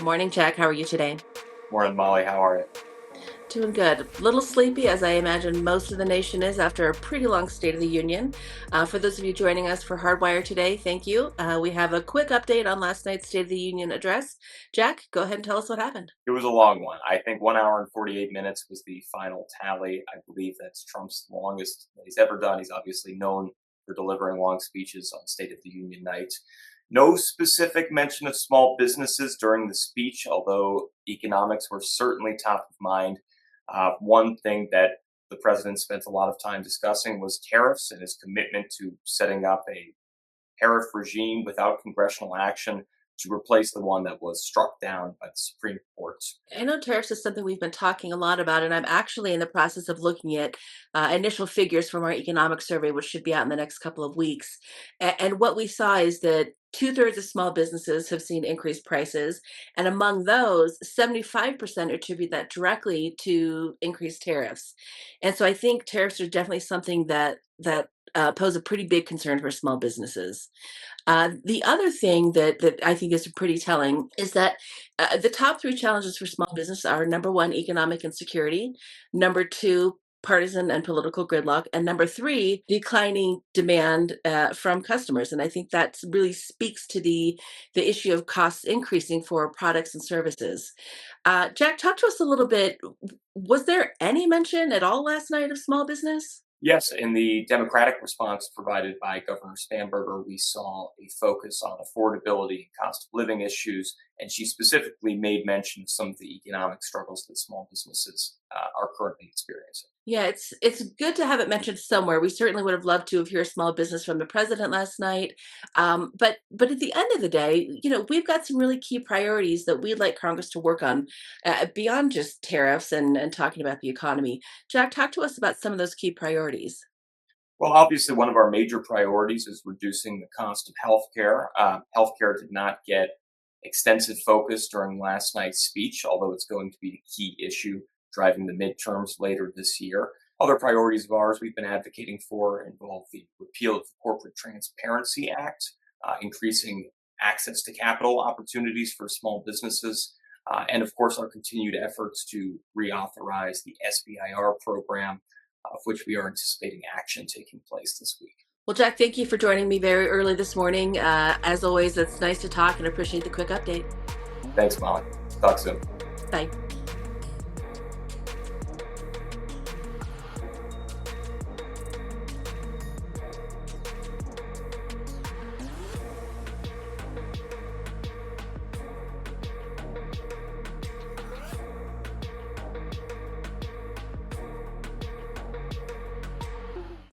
morning, Jack. How are you today? Morning, Molly. How are you? Doing good. A little sleepy, as I imagine most of the nation is after a pretty long State of the Union. For those of you joining us for Hardwired today, thank you. We have a quick update on last night's State of the Union address. Jack, go ahead and tell us what happened. It was a long one. I think 1 hour and 48 minutes was the final tally. I believe that's Trump's longest that he's ever done. He's obviously known for delivering long speeches on State of the Union night. No specific mention of small businesses during the speech, although economics were certainly top of mind. One thing that the president spent a lot of time discussing was tariffs and his commitment to setting up a tariff regime without congressional action to replace the one that was struck down by the Supreme Court. I know tariffs is something we've been talking a lot about, and I'm actually in the process of looking at initial figures from our economic survey, which should be out in the next couple of weeks. And what we saw is that two-thirds of small businesses have seen increased prices, and among those, 75% attribute that directly to increased tariffs. And so I think tariffs are definitely something that pose a pretty big concern for small businesses. The other thing that I think is pretty telling is that the top three challenges for small business are number one, economic insecurity, number two, partisan and political gridlock, and number three, declining demand from customers. And I think that really speaks to the issue of costs increasing for products and services. Jack, talk to us a little bit. Was there any mention at all last night of small business? Yes, in the Democratic response provided by Governor Spanberger, we saw a focus on affordability and cost of living issues, and she specifically made mention of some of the economic struggles that small businesses are currently experiencing. Yeah, it's good to have it mentioned somewhere. We certainly would have loved to have heard small business from the president last night. But at the end of the day, we've got some really key priorities that we'd like Congress to work on beyond just tariffs and talking about the economy. Jack, talk to us about some of those key priorities. Well, obviously, one of our major priorities is reducing the cost of healthcare. Healthcare did not get extensive focus during last night's speech, although it's going to be a key issue driving the midterms later this year. Other priorities of ours we've been advocating for involve the repeal of the Corporate Transparency Act, increasing access to capital opportunities for small businesses, and of course, our continued efforts to reauthorize the SBIR program, of which we are anticipating action taking place this week. Well, Jack, thank you for joining me very early this morning. As always, it's nice to talk and appreciate the quick update. Thanks, Molly. Talk soon. Bye.